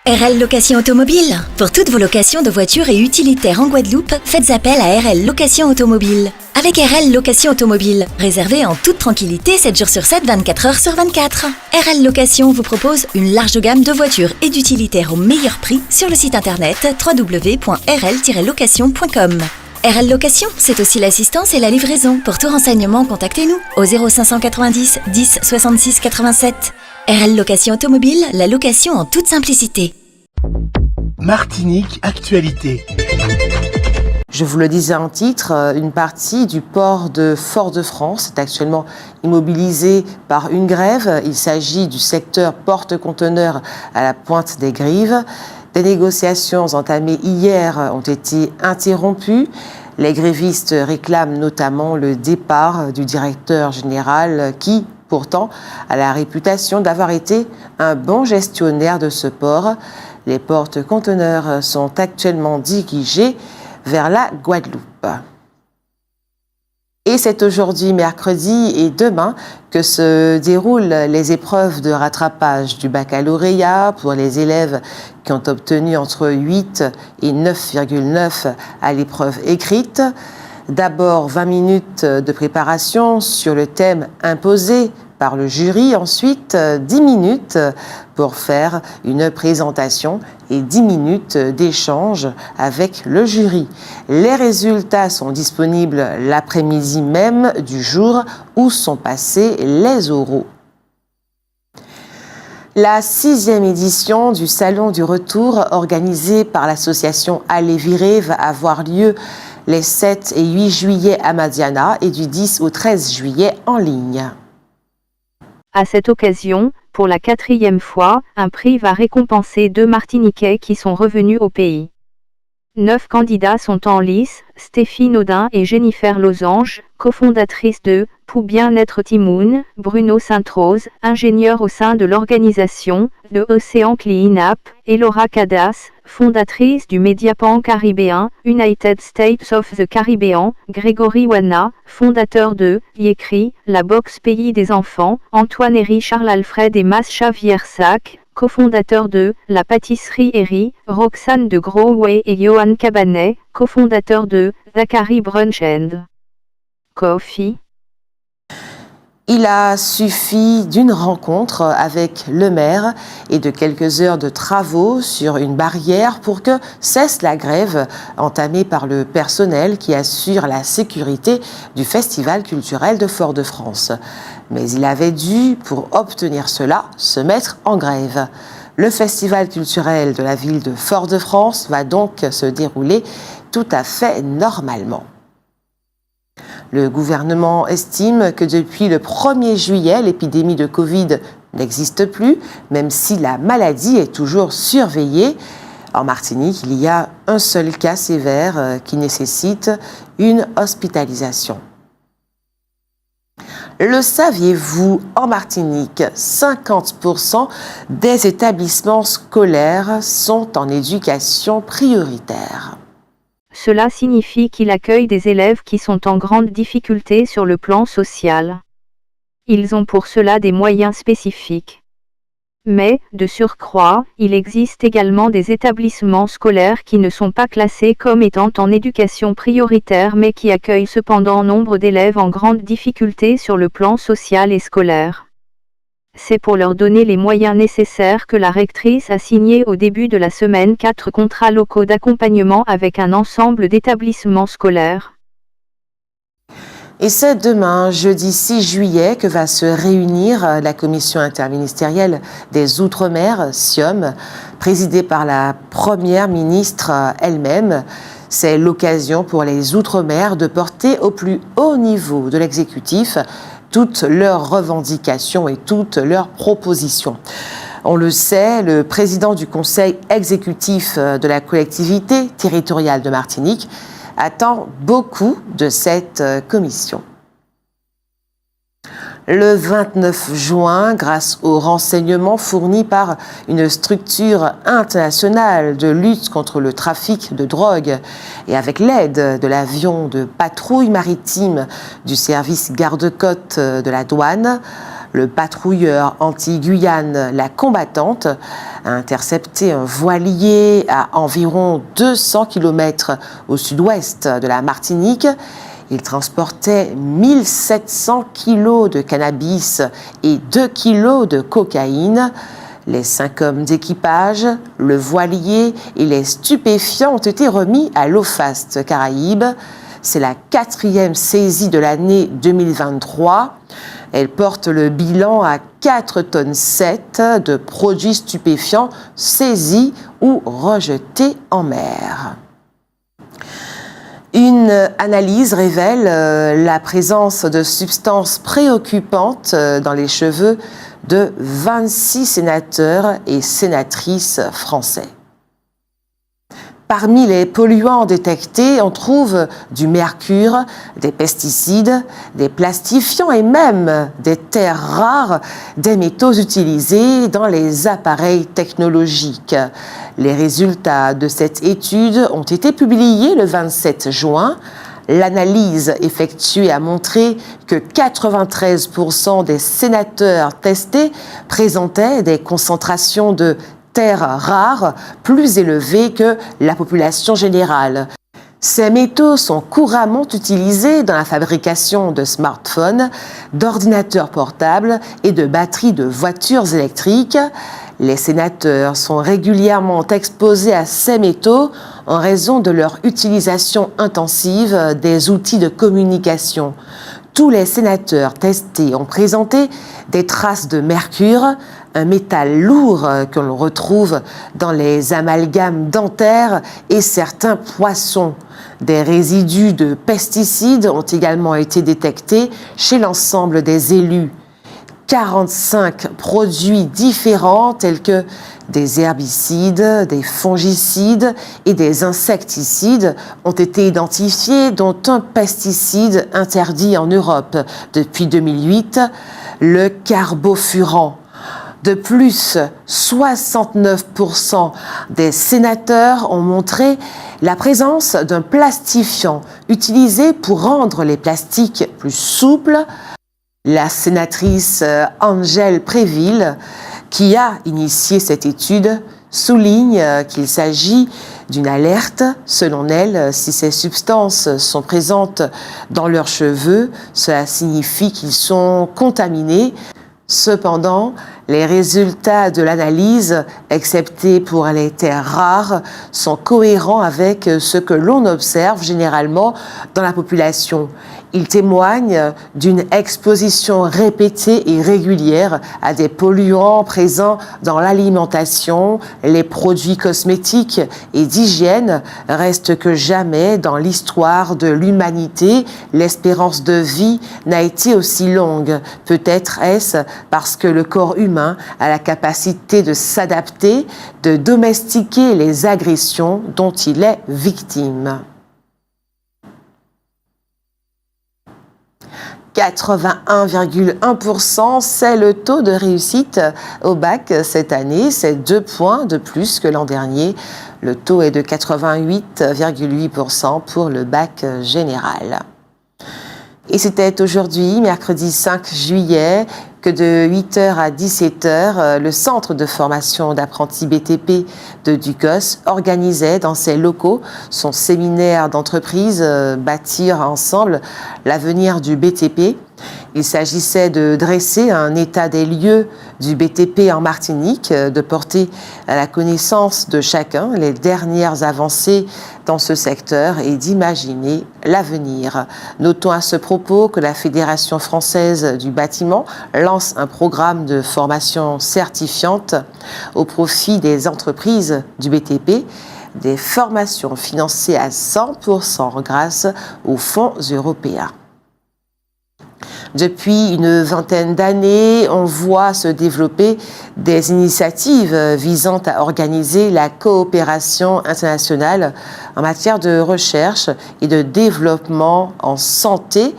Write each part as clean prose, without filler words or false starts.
RL Location Automobile. Pour toutes vos locations de voitures et utilitaires en Guadeloupe, faites appel à RL Location Automobile. Avec RL Location Automobile, réservez en toute tranquillité 7 jours sur 7, 24 heures sur 24. RL Location vous propose une large gamme de voitures et d'utilitaires au meilleur prix sur le site internet www.rl-location.com. RL Location, c'est aussi l'assistance et la livraison. Pour tout renseignement, contactez-nous au 0590 10 66 87. RL Location Automobile, la location en toute simplicité. Martinique Actualité. Je vous le disais en titre, une partie du port de Fort-de-France est actuellement immobilisée par une grève. Il s'agit du secteur porte-conteneurs à la Pointe des Grives. Des négociations entamées hier ont été interrompues. Les grévistes réclament notamment le départ du directeur général qui, pourtant, a la réputation d'avoir été un bon gestionnaire de ce port. Les porte-conteneurs sont actuellement dirigés vers la Guadeloupe. Et c'est aujourd'hui, mercredi et demain que se déroulent les épreuves de rattrapage du baccalauréat pour les élèves qui ont obtenu entre 8 et 9,9 à l'épreuve écrite. D'abord 20 minutes de préparation sur le thème imposé par le jury, ensuite 10 minutes pour faire une présentation et 10 minutes d'échange avec le jury. Les résultats sont disponibles l'après-midi même du jour où sont passés les oraux. La 6e édition du Salon du Retour, organisée par l'association Aller Virer, va avoir lieu les 7 et 8 juillet à Madiana et du 10 au 13 juillet en ligne. À cette occasion, pour la 4e fois, un prix va récompenser 2 Martiniquais qui sont revenus au pays. 9 candidats sont en lice, Stéphie Naudin et Jennifer Losange, cofondatrices de Pour Bien-être Timoun, Bruno Sainte-Rose, ingénieur au sein de l'organisation, de Océan Clean-up, et Laura Cadas, fondatrice du Mediapan caribéen, United States of the Caribbean, Grégory Wana, fondateur de Yécri, la boxe Pays des enfants, Antoine Herry, Charles-Alfred et Mascha Viersac, cofondateur de La Pâtisserie Herry, Roxane de Growway et Johan Cabanet, cofondateur de Zachary Brunch and Coffee. Il a suffi d'une rencontre avec le maire et de quelques heures de travaux sur une barrière pour que cesse la grève entamée par le personnel qui assure la sécurité du Festival culturel de Fort-de-France. Mais il avait dû, pour obtenir cela, se mettre en grève. Le Festival culturel de la ville de Fort-de-France va donc se dérouler tout à fait normalement. Le gouvernement estime que depuis le 1er juillet, l'épidémie de Covid n'existe plus, même si la maladie est toujours surveillée. En Martinique, il y a un seul cas sévère qui nécessite une hospitalisation. Le saviez-vous, en Martinique, 50% des établissements scolaires sont en éducation prioritaire. Cela signifie qu'il accueille des élèves qui sont en grande difficulté sur le plan social. Ils ont pour cela des moyens spécifiques. Mais, de surcroît, il existe également des établissements scolaires qui ne sont pas classés comme étant en éducation prioritaire mais qui accueillent cependant nombre d'élèves en grande difficulté sur le plan social et scolaire. C'est pour leur donner les moyens nécessaires que la rectrice a signé au début de la semaine 4 contrats locaux d'accompagnement avec un ensemble d'établissements scolaires. Et c'est demain, jeudi 6 juillet, que va se réunir la commission interministérielle des Outre-mer, SIOM, présidée par la première ministre elle-même. C'est l'occasion pour les Outre-mer de porter au plus haut niveau de l'exécutif toutes leurs revendications et toutes leurs propositions. On le sait, le président du conseil exécutif de la collectivité territoriale de Martinique attend beaucoup de cette commission. Le 29 juin, grâce aux renseignements fournis par une structure internationale de lutte contre le trafic de drogue et avec l'aide de l'avion de patrouille maritime du service garde-côte de la douane, Le patrouilleur anti-Guyane, la Combattante, a intercepté un voilier à environ 200 km au sud-ouest de la Martinique. Il transportait 1700 kg de cannabis et 2 kg de cocaïne. Les 5 hommes d'équipage, le voilier et les stupéfiants ont été remis à l'OFAST Caraïbes. C'est la 4e saisie de l'année 2023. Elle porte le bilan à 4,7 tonnes de produits stupéfiants saisis ou rejetés en mer. Une analyse révèle la présence de substances préoccupantes dans les cheveux de 26 sénateurs et sénatrices français. Parmi les polluants détectés, on trouve du mercure, des pesticides, des plastifiants et même des terres rares, des métaux utilisés dans les appareils technologiques. Les résultats de cette étude ont été publiés le 27 juin. L'analyse effectuée a montré que 93% des sénateurs testés présentaient des concentrations de terres rares plus élevées que la population générale. Ces métaux sont couramment utilisés dans la fabrication de smartphones, d'ordinateurs portables et de batteries de voitures électriques. Les sénateurs sont régulièrement exposés à ces métaux en raison de leur utilisation intensive des outils de communication. Tous les sénateurs testés ont présenté des traces de mercure, un métal lourd que l'on retrouve dans les amalgames dentaires et certains poissons. Des résidus de pesticides ont également été détectés chez l'ensemble des élus. 45 produits différents tels que des herbicides, des fongicides et des insecticides ont été identifiés, dont un pesticide interdit en Europe depuis 2008, le carbofuran. De plus, 69% des sénateurs ont montré la présence d'un plastifiant utilisé pour rendre les plastiques plus souples. La sénatrice Angèle Préville, qui a initié cette étude, souligne qu'il s'agit d'une alerte. Selon elle, si ces substances sont présentes dans leurs cheveux, cela signifie qu'ils sont contaminés. Cependant, les résultats de l'analyse, excepté pour les terres rares, sont cohérents avec ce que l'on observe généralement dans la population. Ils témoignent d'une exposition répétée et régulière à des polluants présents dans l'alimentation, les produits cosmétiques et d'hygiène. Reste que jamais dans l'histoire de l'humanité, l'espérance de vie n'a été aussi longue. Peut-être est-ce parce que le corps humain a la capacité de s'adapter, de domestiquer les agressions dont il est victime. 81,1%, c'est le taux de réussite au bac cette année. C'est 2 points de plus que l'an dernier. Le taux est de 88,8% pour le bac général. Et c'était aujourd'hui, mercredi 5 juillet, que de 8h à 17h, le centre de formation d'apprentis BTP de Ducos organisait dans ses locaux son séminaire d'entreprise Bâtir ensemble l'avenir du BTP. Il s'agissait de dresser un état des lieux du BTP en Martinique, de porter à la connaissance de chacun les dernières avancées dans ce secteur et d'imaginer l'avenir. Notons à ce propos que la Fédération française du bâtiment lance un programme de formation certifiante au profit des entreprises du BTP, des formations financées à 100% grâce aux fonds européens. Depuis une vingtaine d'années, on voit se développer des initiatives visant à organiser la coopération internationale en matière de recherche et de développement en santé,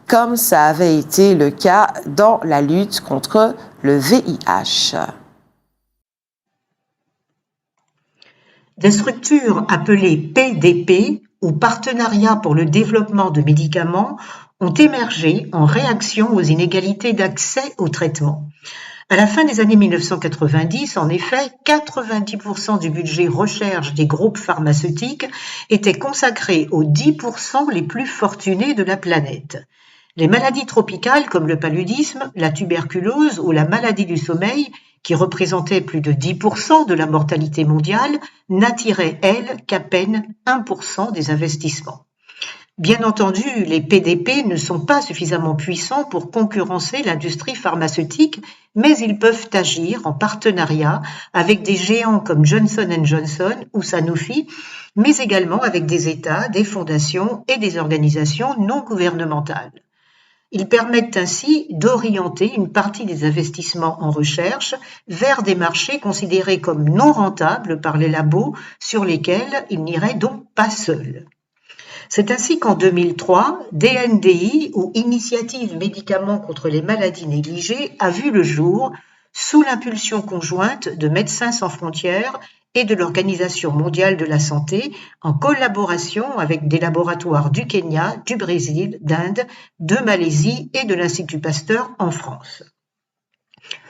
comme ça avait été le cas dans la lutte contre le VIH. Des structures appelées PDP, ou Partenariat pour le développement de médicaments, ont émergé en réaction aux inégalités d'accès au traitement. À la fin des années 1990, en effet, 90% du budget recherche des groupes pharmaceutiques était consacré aux 10% les plus fortunés de la planète. Les maladies tropicales comme le paludisme, la tuberculose ou la maladie du sommeil, qui représentaient plus de 10% de la mortalité mondiale, n'attiraient, elles, qu'à peine 1% des investissements. Bien entendu, les PDP ne sont pas suffisamment puissants pour concurrencer l'industrie pharmaceutique, mais ils peuvent agir en partenariat avec des géants comme Johnson & Johnson ou Sanofi, mais également avec des États, des fondations et des organisations non gouvernementales. Ils permettent ainsi d'orienter une partie des investissements en recherche vers des marchés considérés comme non rentables par les labos sur lesquels ils n'iraient donc pas seuls. C'est ainsi qu'en 2003, DNDi, ou Initiative Médicaments contre les maladies négligées, a vu le jour sous l'impulsion conjointe de Médecins sans frontières et de l'Organisation mondiale de la santé, en collaboration avec des laboratoires du Kenya, du Brésil, d'Inde, de Malaisie et de l'Institut Pasteur en France.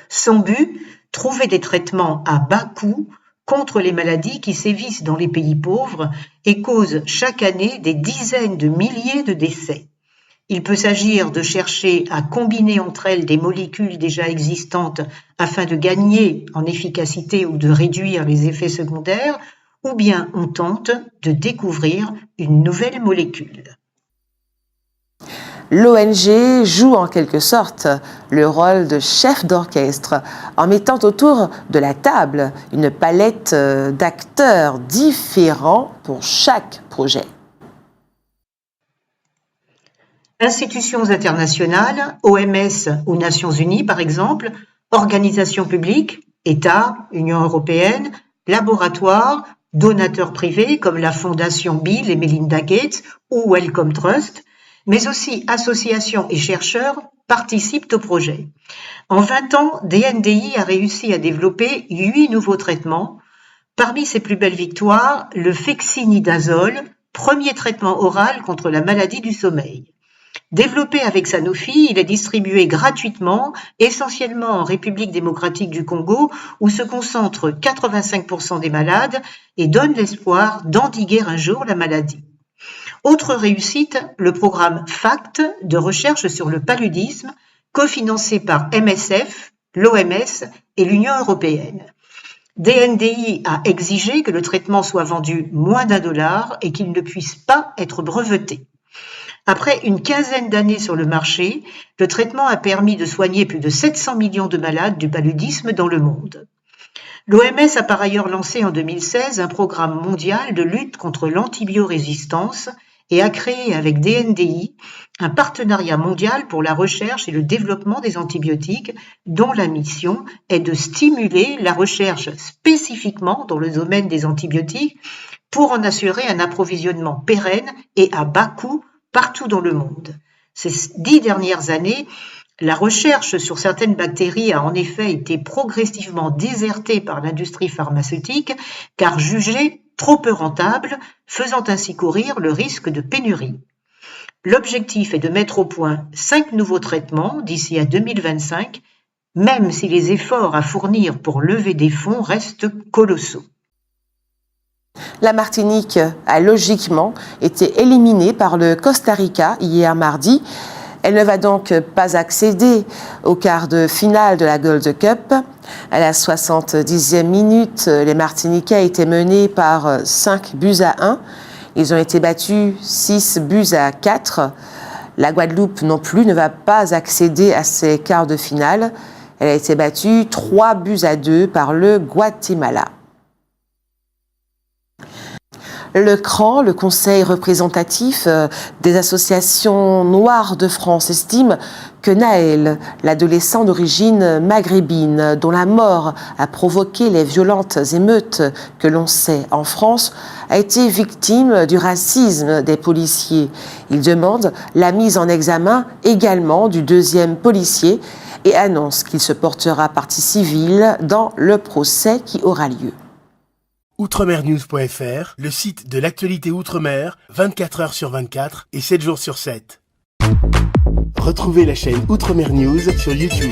Son but, trouver des traitements à bas coût contre les maladies qui sévissent dans les pays pauvres et causent chaque année des dizaines de milliers de décès. Il peut s'agir de chercher à combiner entre elles des molécules déjà existantes afin de gagner en efficacité ou de réduire les effets secondaires, ou bien on tente de découvrir une nouvelle molécule. L'ONG joue en quelque sorte le rôle de chef d'orchestre en mettant autour de la table une palette d'acteurs différents pour chaque projet. Institutions internationales, OMS ou Nations Unies par exemple, organisations publiques, États, Union européenne, laboratoires, donateurs privés comme la Fondation Bill et Melinda Gates ou Wellcome Trust, mais aussi associations et chercheurs participent au projet. En 20 ans, DNDi a réussi à développer 8 nouveaux traitements. Parmi ses plus belles victoires, le fexinidazole, premier traitement oral contre la maladie du sommeil. Développé avec Sanofi, il est distribué gratuitement, essentiellement en République démocratique du Congo, où se concentrent 85% des malades et donne l'espoir d'endiguer un jour la maladie. Autre réussite, le programme FACT de recherche sur le paludisme, cofinancé par MSF, l'OMS et l'Union européenne. DNDi a exigé que le traitement soit vendu moins d'$1 et qu'il ne puisse pas être breveté. Après une quinzaine d'années sur le marché, le traitement a permis de soigner plus de 700 millions de malades du paludisme dans le monde. L'OMS a par ailleurs lancé en 2016 un programme mondial de lutte contre l'antibiorésistance et a créé avec DNDi un partenariat mondial pour la recherche et le développement des antibiotiques dont la mission est de stimuler la recherche spécifiquement dans le domaine des antibiotiques pour en assurer un approvisionnement pérenne et à bas coût partout dans le monde. Ces 10 dernières années, la recherche sur certaines bactéries a en effet été progressivement désertée par l'industrie pharmaceutique car jugée trop peu rentable, faisant ainsi courir le risque de pénurie. L'objectif est de mettre au point 5 nouveaux traitements d'ici à 2025, même si les efforts à fournir pour lever des fonds restent colossaux. La Martinique a logiquement été éliminée par le Costa Rica hier mardi. Elle ne va donc pas accéder au quart de finale de la Gold Cup. À la 70e minute, les Martiniquais étaient menés par 5-1. Ils ont été battus 6-4. La Guadeloupe non plus ne va pas accéder à ces quarts de finale. Elle a été battue 3-2 par le Guatemala. Le CRAN, le Conseil représentatif des associations noires de France, estime que Naël, l'adolescent d'origine maghrébine, dont la mort a provoqué les violentes émeutes que l'on sait en France, a été victime du racisme des policiers. Il demande la mise en examen également du deuxième policier et annonce qu'il se portera partie civile dans le procès qui aura lieu. Outremernews.fr, le site de l'actualité outre-mer, 24 heures sur 24 et 7 jours sur 7. Retrouvez la chaîne Outre-mer News sur YouTube.